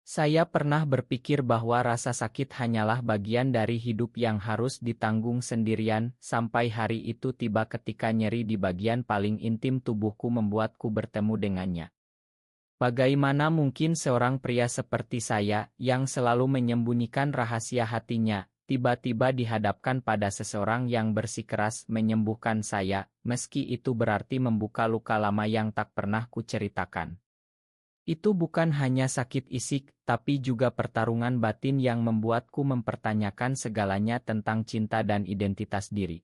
Saya pernah berpikir bahwa rasa sakit hanyalah bagian dari hidup yang harus ditanggung sendirian, sampai hari itu tiba ketika nyeri di bagian paling intim tubuhku membuatku bertemu dengannya. Bagaimana mungkin seorang pria seperti saya, yang selalu menyembunyikan rahasia hatinya, tiba-tiba dihadapkan pada seseorang yang bersikeras menyembuhkan saya, meski itu berarti membuka luka lama yang tak pernah kuceritakan. Itu bukan hanya sakit isik, tapi juga pertarungan batin yang membuatku mempertanyakan segalanya tentang cinta dan identitas diri.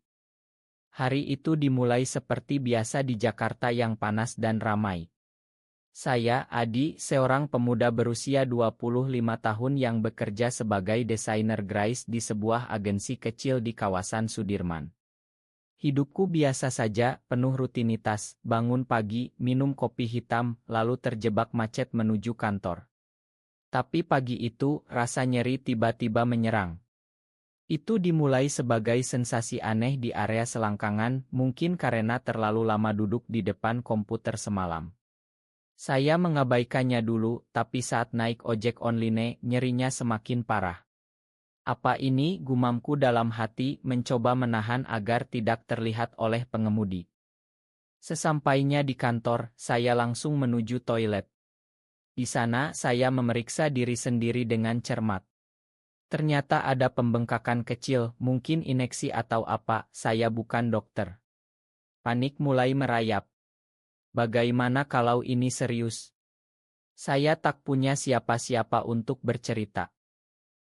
Hari itu dimulai seperti biasa di Jakarta yang panas dan ramai. Saya, Adi, seorang pemuda berusia 25 tahun yang bekerja sebagai desainer grafis di sebuah agensi kecil di kawasan Sudirman. Hidupku biasa saja, penuh rutinitas, bangun pagi, minum kopi hitam, lalu terjebak macet menuju kantor. Tapi pagi itu, rasa nyeri tiba-tiba menyerang. Itu dimulai sebagai sensasi aneh di area selangkangan, mungkin karena terlalu lama duduk di depan komputer semalam. Saya mengabaikannya dulu, tapi saat naik ojek online, nyerinya semakin parah. Apa ini, gumamku dalam hati, mencoba menahan agar tidak terlihat oleh pengemudi. Sesampainya di kantor, saya langsung menuju toilet. Di sana, saya memeriksa diri sendiri dengan cermat. Ternyata ada pembengkakan kecil, mungkin ineksi atau apa, saya bukan dokter. Panik mulai merayap. Bagaimana kalau ini serius? Saya tak punya siapa-siapa untuk bercerita.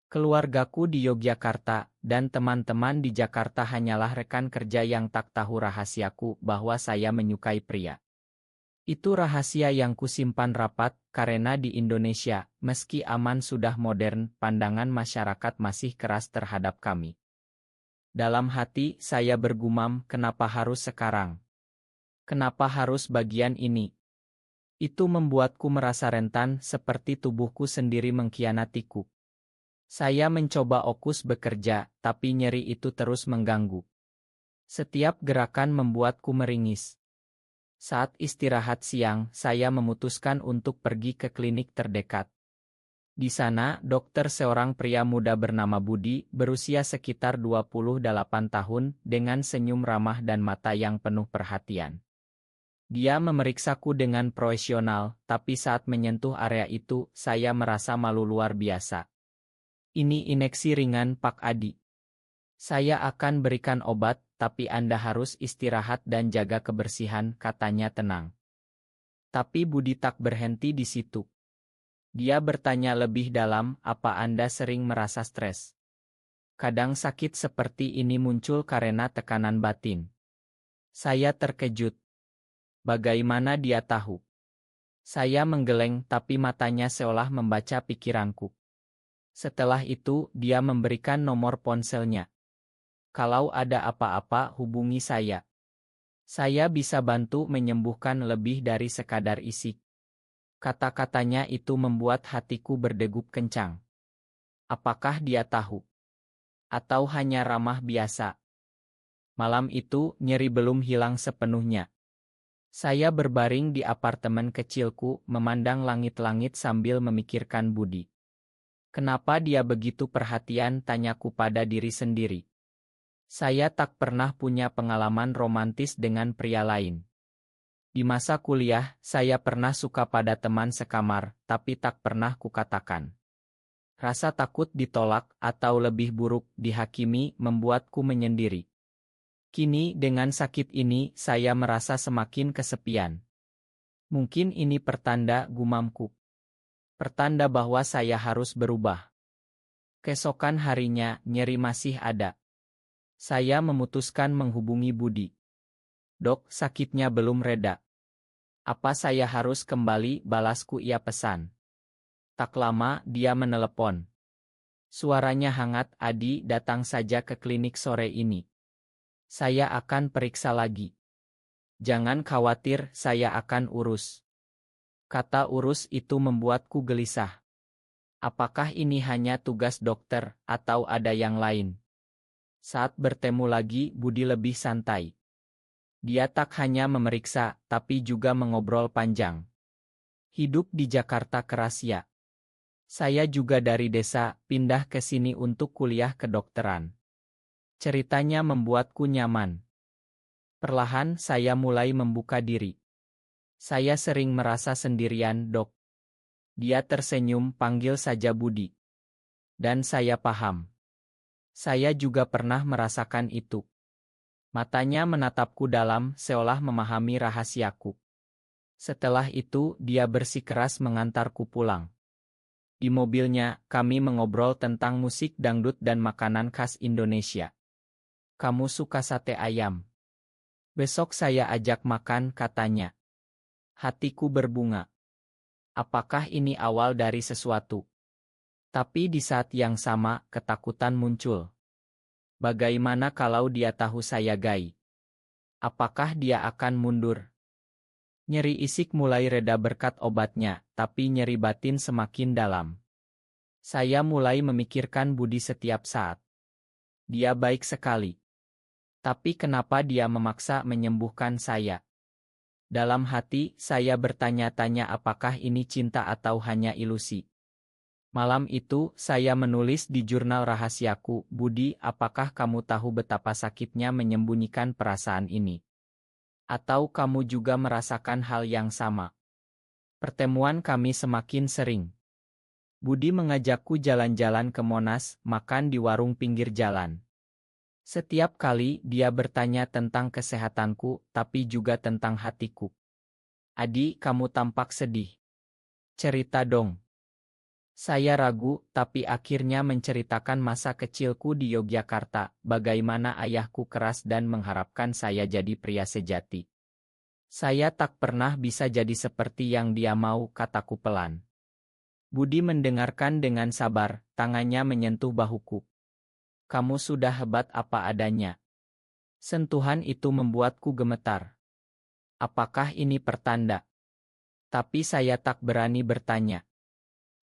Keluargaku di Yogyakarta, dan teman-teman di Jakarta hanyalah rekan kerja yang tak tahu rahasiaku bahwa saya menyukai pria. Itu rahasia yang kusimpan rapat, karena di Indonesia, meski aman sudah modern, pandangan masyarakat masih keras terhadap kami. Dalam hati, saya bergumam, kenapa harus sekarang? Kenapa harus bagian ini? Itu membuatku merasa rentan, seperti tubuhku sendiri mengkhianatiku. Saya mencoba fokus bekerja, tapi nyeri itu terus mengganggu. Setiap gerakan membuatku meringis. Saat istirahat siang, saya memutuskan untuk pergi ke klinik terdekat. Di sana, dokter seorang pria muda bernama Budi, berusia sekitar 28 tahun, dengan senyum ramah dan mata yang penuh perhatian. Dia memeriksaku dengan profesional, tapi saat menyentuh area itu, saya merasa malu luar biasa. Ini ineksi ringan, Pak Adi. Saya akan berikan obat, tapi Anda harus istirahat dan jaga kebersihan, katanya tenang. Tapi Budi tak berhenti di situ. Dia bertanya lebih dalam, apa Anda sering merasa stres? Kadang sakit seperti ini muncul karena tekanan batin. Saya terkejut. Bagaimana dia tahu? Saya menggeleng, tapi matanya seolah membaca pikiranku. Setelah itu, dia memberikan nomor ponselnya. Kalau ada apa-apa, hubungi saya. Saya bisa bantu menyembuhkan lebih dari sekadar isik. Kata-katanya itu membuat hatiku berdegup kencang. Apakah dia tahu? Atau hanya ramah biasa? Malam itu, nyeri belum hilang sepenuhnya. Saya berbaring di apartemen kecilku, memandang langit-langit sambil memikirkan Budi. Kenapa dia begitu perhatian, tanyaku pada diri sendiri. Saya tak pernah punya pengalaman romantis dengan pria lain. Di masa kuliah, saya pernah suka pada teman sekamar, tapi tak pernah kukatakan. Rasa takut ditolak, atau lebih buruk, dihakimi, membuatku menyendiri. Kini, dengan sakit ini, saya merasa semakin kesepian. Mungkin ini pertanda, gumamku. Pertanda bahwa saya harus berubah. Keesokan harinya, nyeri masih ada. Saya memutuskan menghubungi Budi. Dok, sakitnya belum reda. Apa saya harus kembali, balasku ia pesan. Tak lama, dia menelepon. Suaranya hangat, Adi, datang saja ke klinik sore ini. Saya akan periksa lagi. Jangan khawatir, saya akan urus. Kata urus itu membuatku gelisah. Apakah ini hanya tugas dokter, atau ada yang lain? Saat bertemu lagi, Budi lebih santai. Dia tak hanya memeriksa, tapi juga mengobrol panjang. Hidup di Jakarta keras ya. Saya juga dari desa, pindah ke sini untuk kuliah kedokteran. Ceritanya membuatku nyaman. Perlahan saya mulai membuka diri. Saya sering merasa sendirian, Dok. Dia tersenyum, panggil saja Budi. Dan saya paham. Saya juga pernah merasakan itu. Matanya menatapku dalam, seolah memahami rahasiaku. Setelah itu, dia bersikeras mengantarku pulang. Di mobilnya, kami mengobrol tentang musik dangdut dan makanan khas Indonesia. Kamu suka sate ayam? Besok saya ajak makan, katanya. Hatiku berbunga. Apakah ini awal dari sesuatu? Tapi di saat yang sama, ketakutan muncul. Bagaimana kalau dia tahu saya gay? Apakah dia akan mundur? Nyeri isik mulai reda berkat obatnya, tapi nyeri batin semakin dalam. Saya mulai memikirkan Budi setiap saat. Dia baik sekali. Tapi kenapa dia memaksa menyembuhkan saya? Dalam hati, saya bertanya-tanya apakah ini cinta atau hanya ilusi. Malam itu, saya menulis di jurnal rahasiaku, Budi, apakah kamu tahu betapa sakitnya menyembunyikan perasaan ini? Atau kamu juga merasakan hal yang sama? Pertemuan kami semakin sering. Budi mengajakku jalan-jalan ke Monas, makan di warung pinggir jalan. Setiap kali dia bertanya tentang kesehatanku, tapi juga tentang hatiku. Adi, kamu tampak sedih. Cerita dong. Saya ragu, tapi akhirnya menceritakan masa kecilku di Yogyakarta, bagaimana ayahku keras dan mengharapkan saya jadi pria sejati. Saya tak pernah bisa jadi seperti yang dia mau, kataku pelan. Budi mendengarkan dengan sabar, tangannya menyentuh bahuku. Kamu sudah hebat apa adanya. Sentuhan itu membuatku gemetar. Apakah ini pertanda? Tapi saya tak berani bertanya.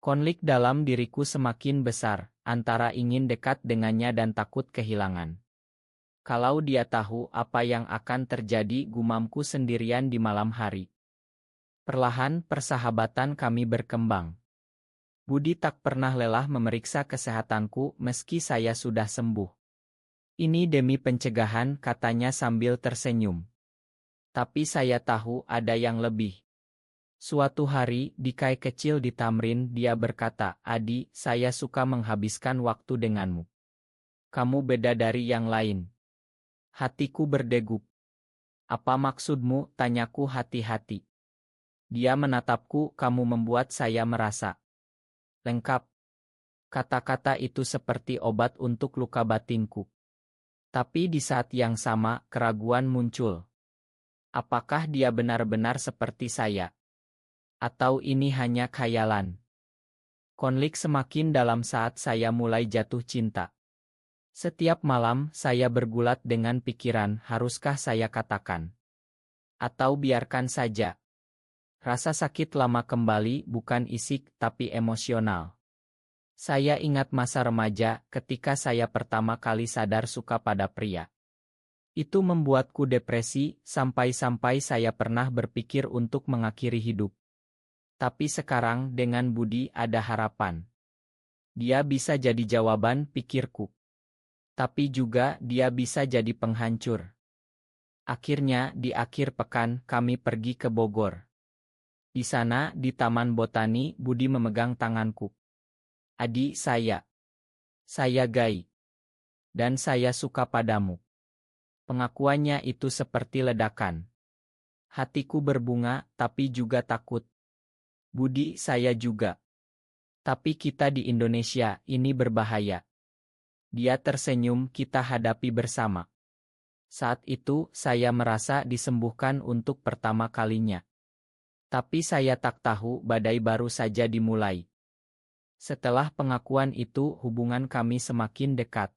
Konflik dalam diriku semakin besar, antara ingin dekat dengannya dan takut kehilangan. Kalau dia tahu apa yang akan terjadi, gumamku sendirian di malam hari. Perlahan persahabatan kami berkembang. Budi tak pernah lelah memeriksa kesehatanku meski saya sudah sembuh. Ini demi pencegahan, katanya sambil tersenyum. Tapi saya tahu ada yang lebih. Suatu hari, di kai kecil di Tamrin, dia berkata, Adi, saya suka menghabiskan waktu denganmu. Kamu beda dari yang lain. Hatiku berdegup. Apa maksudmu? Tanyaku hati-hati. Dia menatapku, kamu membuat saya merasa lengkap. Kata-kata itu seperti obat untuk luka batinku. Tapi di saat yang sama, keraguan muncul. Apakah dia benar-benar seperti saya? Atau ini hanya khayalan? Konflik semakin dalam saat saya mulai jatuh cinta. Setiap malam, saya bergulat dengan pikiran, haruskah saya katakan? Atau biarkan saja? Rasa sakit lama kembali, bukan isik, tapi emosional. Saya ingat masa remaja, ketika saya pertama kali sadar suka pada pria. Itu membuatku depresi, sampai-sampai saya pernah berpikir untuk mengakhiri hidup. Tapi sekarang, dengan Budi ada harapan. Dia bisa jadi jawaban, pikirku. Tapi juga, dia bisa jadi penghancur. Akhirnya, di akhir pekan, kami pergi ke Bogor. Di sana, di Taman Botani, Budi memegang tanganku. Adi, saya gay. Dan saya suka padamu. Pengakuannya itu seperti ledakan. Hatiku berbunga, tapi juga takut. Budi, saya juga. Tapi kita di Indonesia, ini berbahaya. Dia tersenyum, kita hadapi bersama. Saat itu, saya merasa disembuhkan untuk pertama kalinya. Tapi saya tak tahu badai baru saja dimulai. Setelah pengakuan itu, hubungan kami semakin dekat.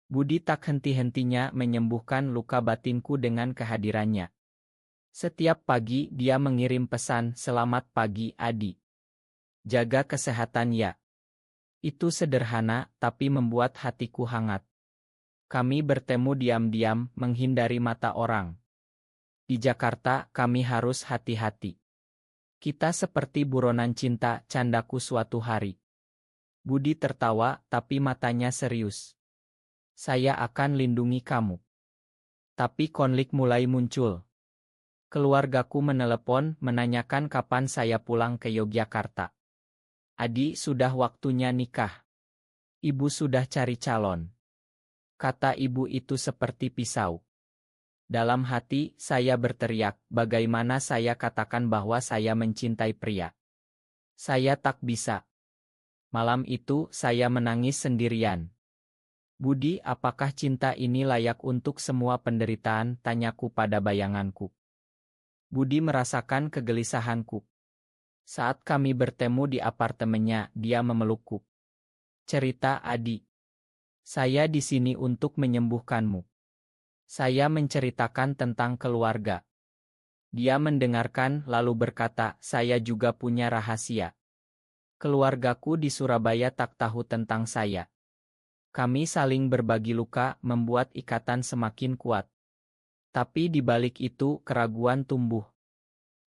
Budi tak henti-hentinya menyembuhkan luka batinku dengan kehadirannya. Setiap pagi dia mengirim pesan, selamat pagi Adi. Jaga kesehatan ya. Itu sederhana, tapi membuat hatiku hangat. Kami bertemu diam-diam, menghindari mata orang. Di Jakarta, kami harus hati-hati. Kita seperti buronan cinta, candaku suatu hari. Budi tertawa, tapi matanya serius. Saya akan lindungi kamu. Tapi konflik mulai muncul. Keluargaku menelepon menanyakan kapan saya pulang ke Yogyakarta. Adi, sudah waktunya nikah. Ibu sudah cari calon. Kata ibu itu seperti pisau. Dalam hati, saya berteriak, bagaimana saya katakan bahwa saya mencintai pria? Saya tak bisa. Malam itu, saya menangis sendirian. Budi, apakah cinta ini layak untuk semua penderitaan? Tanyaku pada bayanganku. Budi merasakan kegelisahanku. Saat kami bertemu di apartemennya, dia memelukku. Cerita Adi. Saya di sini untuk menyembuhkanmu. Saya menceritakan tentang keluarga. Dia mendengarkan lalu berkata, saya juga punya rahasia. Keluargaku di Surabaya tak tahu tentang saya. Kami saling berbagi luka, membuat ikatan semakin kuat. Tapi di balik itu keraguan tumbuh.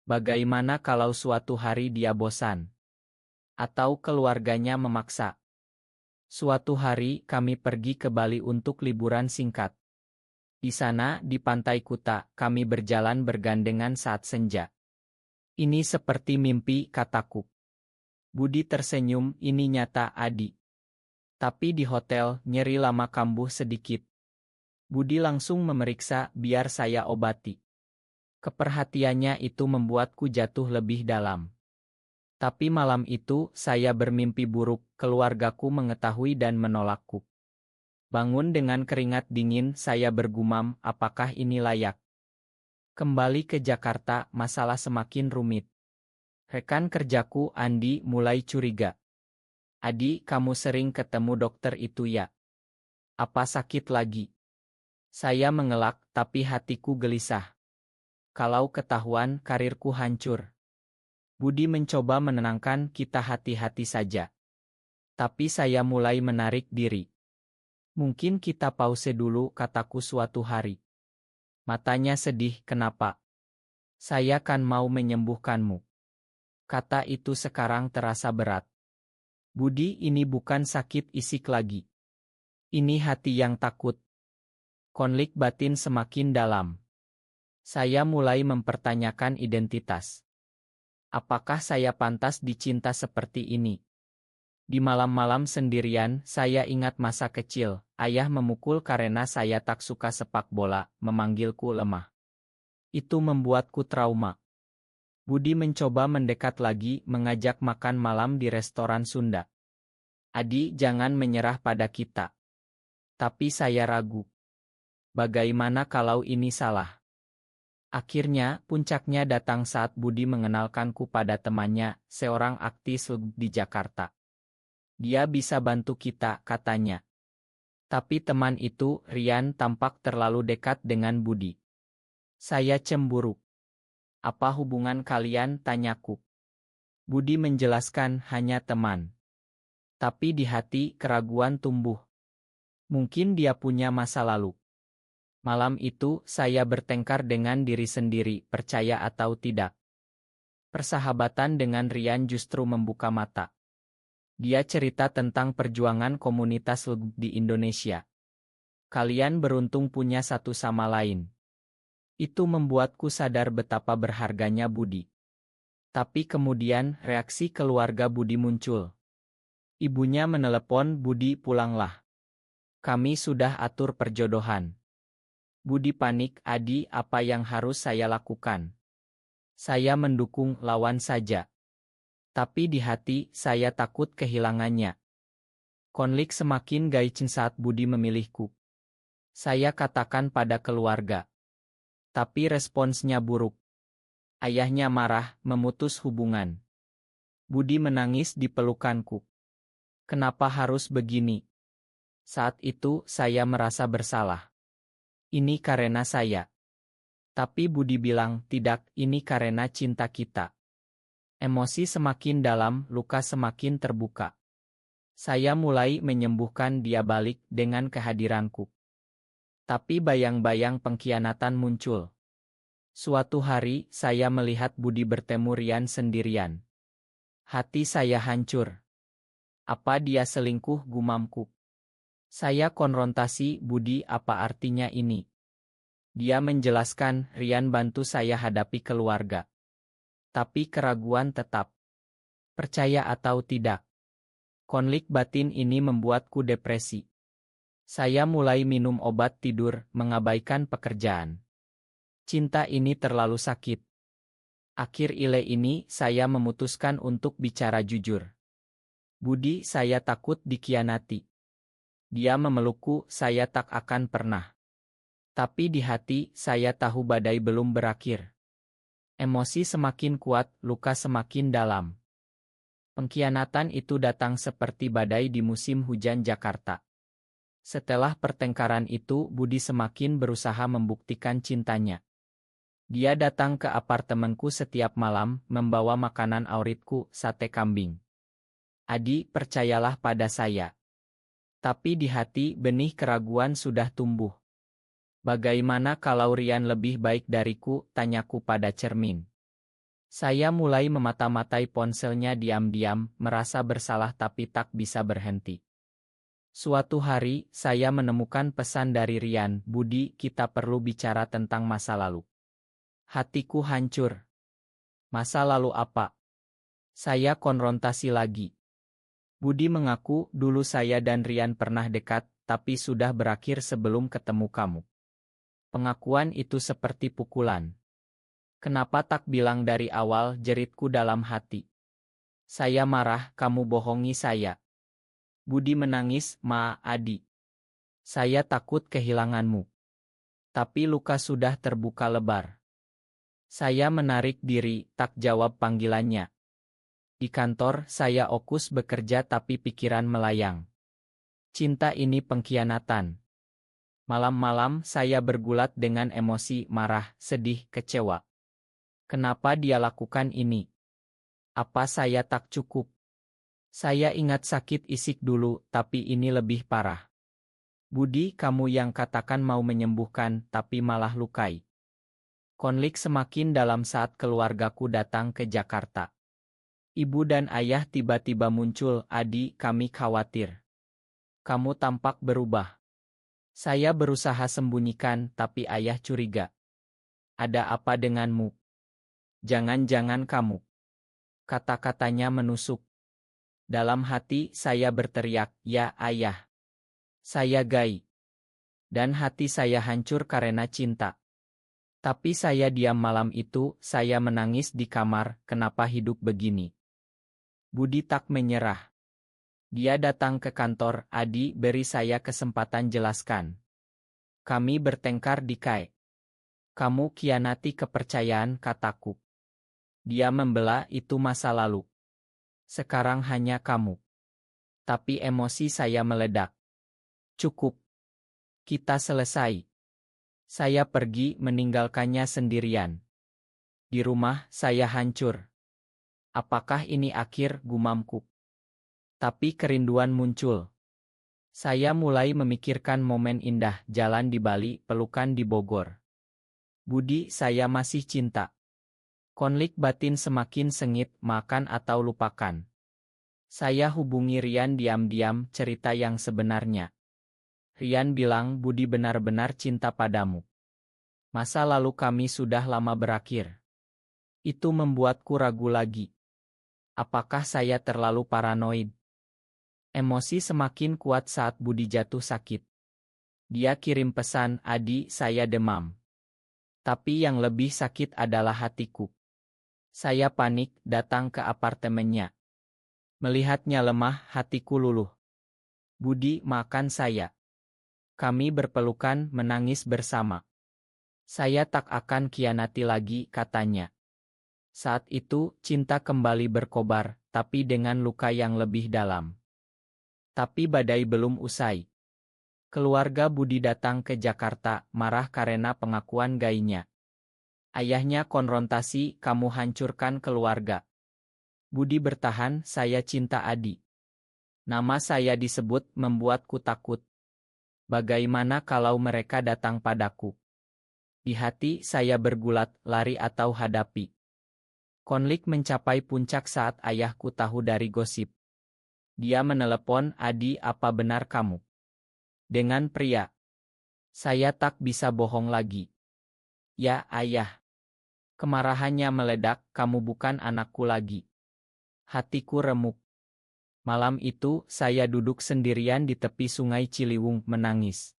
Bagaimana kalau suatu hari dia bosan? Atau keluarganya memaksa? Suatu hari kami pergi ke Bali untuk liburan singkat. Di sana, di pantai Kuta, kami berjalan bergandengan saat senja. Ini seperti mimpi, kataku. Budi tersenyum, ini nyata, Adi. Tapi di hotel, nyeri lama kambuh sedikit. Budi langsung memeriksa, biar saya obati. Keperhatiannya itu membuatku jatuh lebih dalam. Tapi malam itu, saya bermimpi buruk, keluargaku mengetahui dan menolakku. Bangun dengan keringat dingin, saya bergumam, apakah ini layak? Kembali ke Jakarta, masalah semakin rumit. Rekan kerjaku, Andi, mulai curiga. Adi, kamu sering ketemu dokter itu ya? Apa sakit lagi? Saya mengelak, tapi hatiku gelisah. Kalau ketahuan, karirku hancur. Budi mencoba menenangkan, kita hati-hati saja. Tapi saya mulai menarik diri. Mungkin kita pause dulu, kataku suatu hari. Matanya sedih, kenapa? Saya kan mau menyembuhkanmu. Kata itu sekarang terasa berat. Budi, ini bukan sakit isik lagi. Ini hati yang takut. Konflik batin semakin dalam. Saya mulai mempertanyakan identitas. Apakah saya pantas dicinta seperti ini? Di malam-malam sendirian, saya ingat masa kecil. Ayah memukul karena saya tak suka sepak bola, memanggilku lemah. Itu membuatku trauma. Budi mencoba mendekat lagi, mengajak makan malam di restoran Sunda. Adi, jangan menyerah pada kita. Tapi saya ragu. Bagaimana kalau ini salah? Akhirnya, puncaknya datang saat Budi mengenalkanku pada temannya, seorang aktis di Jakarta. Dia bisa bantu kita, katanya. Tapi teman itu, Rian, tampak terlalu dekat dengan Budi. Saya cemburu. Apa hubungan kalian, tanyaku. Budi menjelaskan, hanya teman. Tapi di hati, keraguan tumbuh. Mungkin dia punya masa lalu. Malam itu, saya bertengkar dengan diri sendiri, percaya atau tidak. Persahabatan dengan Rian justru membuka mata. Dia cerita tentang perjuangan komunitas di Indonesia. Kalian beruntung punya satu sama lain. Itu membuatku sadar betapa berharganya Budi. Tapi kemudian, reaksi keluarga Budi muncul. Ibunya menelepon, Budi pulanglah. Kami sudah atur perjodohan. Budi panik, Adi, apa yang harus saya lakukan? Saya mendukung, lawan saja. Tapi di hati, saya takut kehilangannya. Konflik semakin gaicin saat Budi memilihku. Saya katakan pada keluarga. Tapi responsnya buruk. Ayahnya marah, memutus hubungan. Budi menangis di pelukanku. Kenapa harus begini? Saat itu, saya merasa bersalah. Ini karena saya. Tapi Budi bilang, tidak, ini karena cinta kita. Emosi semakin dalam, luka semakin terbuka. Saya mulai menyembuhkan dia balik dengan kehadiranku. Tapi bayang-bayang pengkhianatan muncul. Suatu hari, saya melihat Budi bertemu Rian sendirian. Hati saya hancur. Apa dia selingkuh, gumamku. Saya konfrontasi, Budi, apa artinya ini? Dia menjelaskan, Rian bantu saya hadapi keluarga. Tapi keraguan tetap. Percaya atau tidak? Konflik batin ini membuatku depresi. Saya mulai minum obat tidur, mengabaikan pekerjaan. Cinta ini terlalu sakit. Akhir ile ini, saya memutuskan untuk bicara jujur. Budi, saya takut dikhianati. Dia memelukku, saya tak akan pernah. Tapi di hati, saya tahu badai belum berakhir. Emosi semakin kuat, luka semakin dalam. Pengkhianatan itu datang seperti badai di musim hujan Jakarta. Setelah pertengkaran itu, Budi semakin berusaha membuktikan cintanya. Dia datang ke apartemenku setiap malam, membawa makanan favoritku, sate kambing. Adi, percayalah pada saya. Tapi di hati, benih keraguan sudah tumbuh. Bagaimana kalau Rian lebih baik dariku, tanyaku pada cermin. Saya mulai memata-matai ponselnya diam-diam, merasa bersalah tapi tak bisa berhenti. Suatu hari, saya menemukan pesan dari Rian, Budi, kita perlu bicara tentang masa lalu. Hatiku hancur. Masa lalu apa? Saya konfrontasi lagi. Budi mengaku, dulu saya dan Rian pernah dekat, tapi sudah berakhir sebelum ketemu kamu. Pengakuan itu seperti pukulan. Kenapa tak bilang dari awal, jeritku dalam hati. Saya marah, kamu bohongi saya. Budi menangis, Adi. Saya takut kehilanganmu. Tapi luka sudah terbuka lebar. Saya menarik diri, tak jawab panggilannya. Di kantor, saya fokus bekerja tapi pikiran melayang. Cinta ini pengkhianatan. Malam-malam saya bergulat dengan emosi marah, sedih, kecewa. Kenapa dia lakukan ini? Apa saya tak cukup? Saya ingat sakit isik dulu, tapi ini lebih parah. Budi, kamu yang katakan mau menyembuhkan, tapi malah lukai. Konflik semakin dalam saat keluargaku datang ke Jakarta. Ibu dan ayah tiba-tiba muncul, Adi, kami khawatir. Kamu tampak berubah. Saya berusaha sembunyikan, tapi ayah curiga. Ada apa denganmu? Jangan-jangan kamu. Kata-katanya menusuk. Dalam hati saya berteriak, ya ayah. Saya gay. Dan hati saya hancur karena cinta. Tapi saya diam malam itu, saya menangis di kamar, kenapa hidup begini? Budi tak menyerah. Dia datang ke kantor, Adi, beri saya kesempatan jelaskan. Kami bertengkar di KAI. Kamu khianati kepercayaan, kataku. Dia membela, itu masa lalu. Sekarang hanya kamu. Tapi emosi saya meledak. Cukup. Kita selesai. Saya pergi meninggalkannya sendirian. Di rumah, saya hancur. Apakah ini akhir, gumamku? Tapi kerinduan muncul. Saya mulai memikirkan momen indah, jalan di Bali, pelukan di Bogor. Budi, saya masih cinta. Konflik batin semakin sengit, makan atau lupakan. Saya hubungi Rian diam-diam, cerita yang sebenarnya. Rian bilang, Budi benar-benar cinta padamu. Masa lalu kami sudah lama berakhir. Itu membuatku ragu lagi. Apakah saya terlalu paranoid? Emosi semakin kuat saat Budi jatuh sakit. Dia kirim pesan, Adi, saya demam. Tapi yang lebih sakit adalah hatiku. Saya panik, datang ke apartemennya. Melihatnya lemah, hatiku luluh. Budi, makan saya. Kami berpelukan, menangis bersama. Saya tak akan khianati lagi, katanya. Saat itu, cinta kembali berkobar, tapi dengan luka yang lebih dalam. Tapi badai belum usai. Keluarga Budi datang ke Jakarta, marah karena pengakuan gaynya. Ayahnya konfrontasi, kamu hancurkan keluarga. Budi bertahan, saya cinta Adi. Nama saya disebut, membuatku takut. Bagaimana kalau mereka datang padaku? Di hati saya bergulat, lari atau hadapi. Konflik mencapai puncak saat ayahku tahu dari gosip. Dia menelepon, "Adi, apa benar kamu dengan pria?" Saya tak bisa bohong lagi. "Ya, ayah." Kemarahannya meledak, "Kamu bukan anakku lagi." Hatiku remuk. Malam itu, saya duduk sendirian di tepi sungai Ciliwung menangis.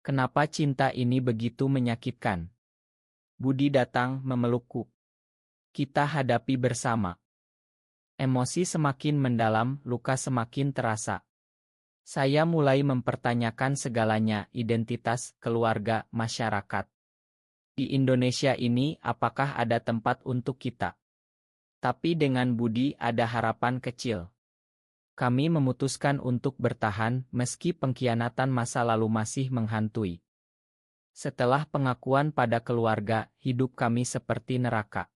Kenapa cinta ini begitu menyakitkan? Budi datang memelukku. Kita hadapi bersama. Emosi semakin mendalam, luka semakin terasa. Saya mulai mempertanyakan segalanya, identitas, keluarga, masyarakat. Di Indonesia ini, apakah ada tempat untuk kita? Tapi dengan Budi ada harapan kecil. Kami memutuskan untuk bertahan, meski pengkhianatan masa lalu masih menghantui. Setelah pengakuan pada keluarga, hidup kami seperti neraka.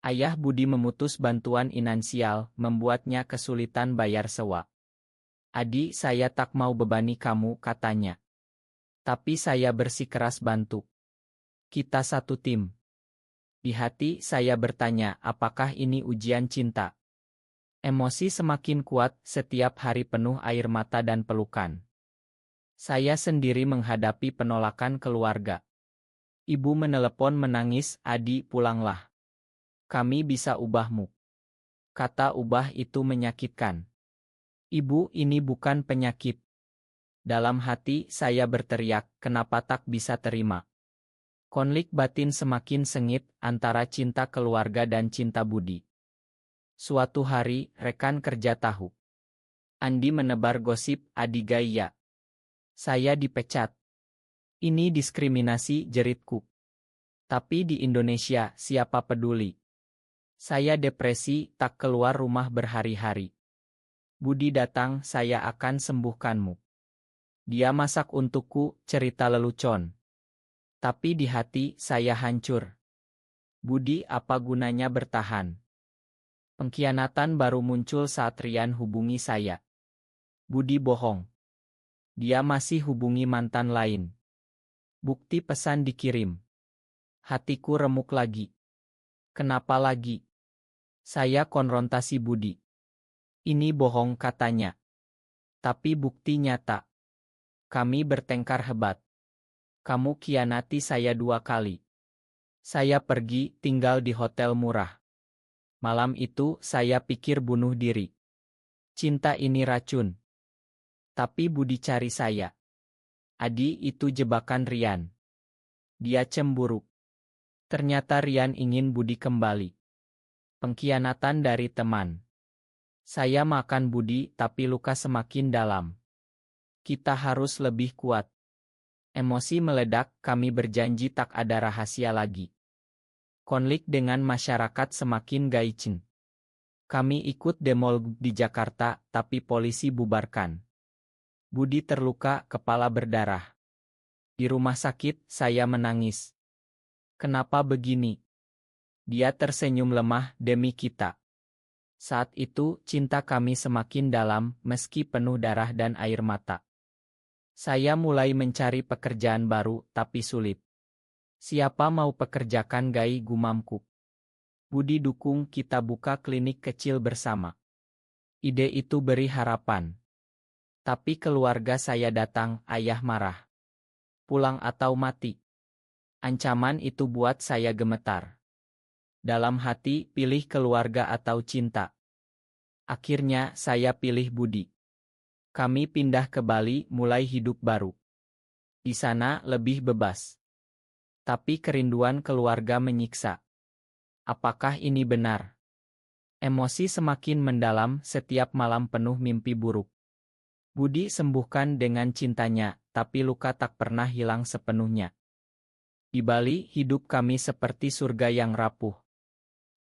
Ayah Budi memutus bantuan finansial, membuatnya kesulitan bayar sewa. "Adi, saya tak mau bebani kamu," katanya. Tapi saya bersikeras bantu. Kita satu tim. Di hati saya bertanya, apakah ini ujian cinta? Emosi semakin kuat, setiap hari penuh air mata dan pelukan. Saya sendiri menghadapi penolakan keluarga. Ibu menelepon menangis, "Adi, pulanglah. Kami bisa ubahmu." Kata ubah itu menyakitkan. "Ibu, ini bukan penyakit." Dalam hati saya berteriak, kenapa tak bisa terima? Konflik batin semakin sengit antara cinta keluarga dan cinta Budi. Suatu hari, rekan kerja tahu. Andi menebar gosip, "Adi gaya. Saya dipecat." "Ini diskriminasi," jeritku. "Tapi di Indonesia, siapa peduli?" Saya depresi, tak keluar rumah berhari-hari. Budi datang, "Saya akan sembuhkanmu." Dia masak untukku, cerita lelucon. Tapi di hati, saya hancur. Budi, apa gunanya bertahan? Pengkhianatan baru muncul saat Rian hubungi saya. Budi bohong. Dia masih hubungi mantan lain. Bukti pesan dikirim. Hatiku remuk lagi. Kenapa lagi? Saya konfrontasi Budi. "Ini bohong," katanya. Tapi bukti nyata. Kami bertengkar hebat. "Kamu khianati saya 2 kali." Saya pergi, tinggal di hotel murah. Malam itu, saya pikir bunuh diri. Cinta ini racun. Tapi Budi cari saya. "Adi, itu jebakan Rian. Dia cemburu." Ternyata Rian ingin Budi kembali. Pengkhianatan dari teman. Saya makan Budi, tapi luka semakin dalam. Kita harus lebih kuat. Emosi meledak, kami berjanji tak ada rahasia lagi. Konflik dengan masyarakat semakin gaicing. Kami ikut demo di Jakarta, tapi polisi bubarkan. Budi terluka, kepala berdarah. Di rumah sakit, saya menangis. Kenapa begini? Dia tersenyum lemah, "Demi kita." Saat itu, cinta kami semakin dalam, meski penuh darah dan air mata. Saya mulai mencari pekerjaan baru, tapi sulit. "Siapa mau pekerjakan gai?" gumamku. Budi dukung, kita buka klinik kecil bersama. Ide itu beri harapan. Tapi keluarga saya datang, "Ayah marah. Pulang atau mati." Ancaman itu buat saya gemetar. Dalam hati, pilih keluarga atau cinta. Akhirnya, saya pilih Budi. Kami pindah ke Bali, mulai hidup baru. Di sana, lebih bebas. Tapi kerinduan keluarga menyiksa. Apakah ini benar? Emosi semakin mendalam, setiap malam penuh mimpi buruk. Budi sembuhkan dengan cintanya, tapi luka tak pernah hilang sepenuhnya. Di Bali, hidup kami seperti surga yang rapuh.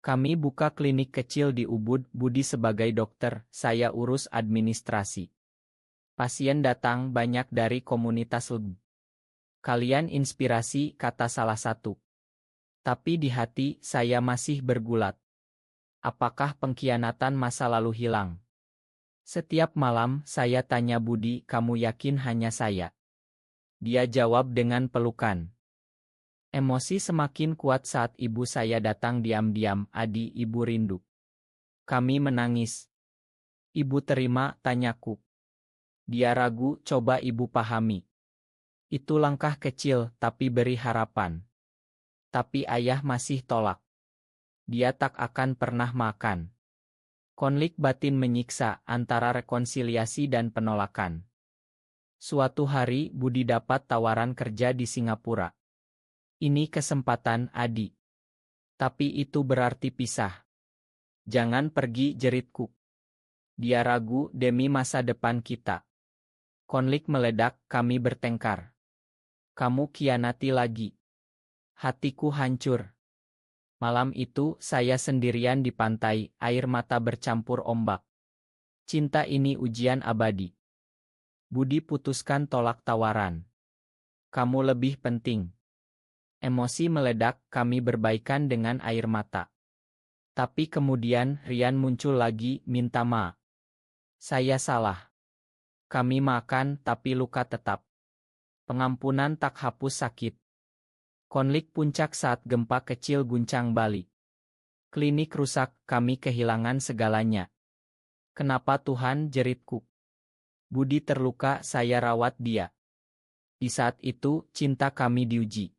Kami buka klinik kecil di Ubud, Budi sebagai dokter, saya urus administrasi. Pasien datang banyak dari komunitas LB. "Kalian inspirasi," kata salah satu. Tapi di hati, saya masih bergulat. Apakah pengkhianatan masa lalu hilang? Setiap malam, saya tanya Budi, "Kamu yakin hanya saya?" Dia jawab dengan pelukan. Emosi semakin kuat saat ibu saya datang diam-diam, "Adi, ibu rindu." Kami menangis. Ibu terima, tanyaku. Dia ragu, coba ibu pahami. Itu langkah kecil, tapi beri harapan. Tapi ayah masih tolak. Dia tak akan pernah makan. Konflik batin menyiksa antara rekonsiliasi dan penolakan. Suatu hari Budi dapat tawaran kerja di Singapura. Ini kesempatan, adik. Tapi itu berarti pisah. Jangan pergi, jeritku. Dia ragu demi masa depan kita. Konflik meledak, kami bertengkar. Kamu khianati lagi. Hatiku hancur. Malam itu saya sendirian di pantai, air mata bercampur ombak. Cinta ini ujian abadi. Budi putuskan tolak tawaran. Kamu lebih penting. Emosi meledak, kami berbaikan dengan air mata. Tapi kemudian Rian muncul lagi, minta maaf. Saya salah. Kami makan, tapi luka tetap. Pengampunan tak hapus sakit. Konflik puncak saat gempa kecil guncang Bali. Klinik rusak, kami kehilangan segalanya. Kenapa Tuhan, jeritku. Budi terluka, saya rawat dia. Di saat itu, cinta kami diuji.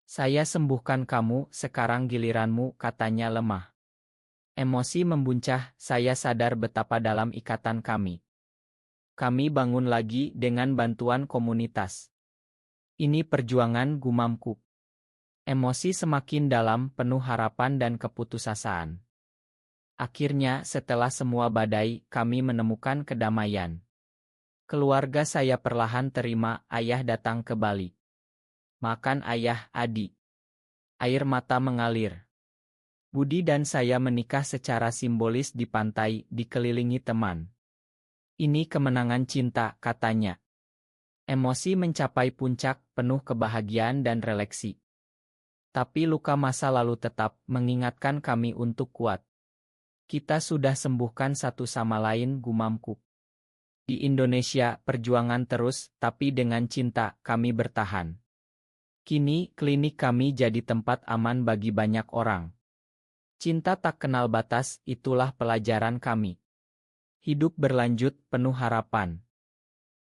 Saya sembuhkan kamu, sekarang giliranmu, katanya lemah. Emosi membuncah, saya sadar betapa dalam ikatan kami. Kami bangun lagi dengan bantuan komunitas. Ini perjuangan, gumamku. Emosi semakin dalam, penuh harapan dan keputusasaan. Akhirnya, setelah semua badai, kami menemukan kedamaian. Keluarga saya perlahan terima, ayah datang ke Bali. Makan ayah, adik. Air mata mengalir. Budi dan saya menikah secara simbolis di pantai, dikelilingi teman. Ini kemenangan cinta, katanya. Emosi mencapai puncak, penuh kebahagiaan dan refleksi. Tapi luka masa lalu tetap mengingatkan kami untuk kuat. Kita sudah sembuhkan satu sama lain, gumamku. Di Indonesia, perjuangan terus, tapi dengan cinta, kami bertahan. Kini, klinik kami jadi tempat aman bagi banyak orang. Cinta tak kenal batas, itulah pelajaran kami. Hidup berlanjut, penuh harapan.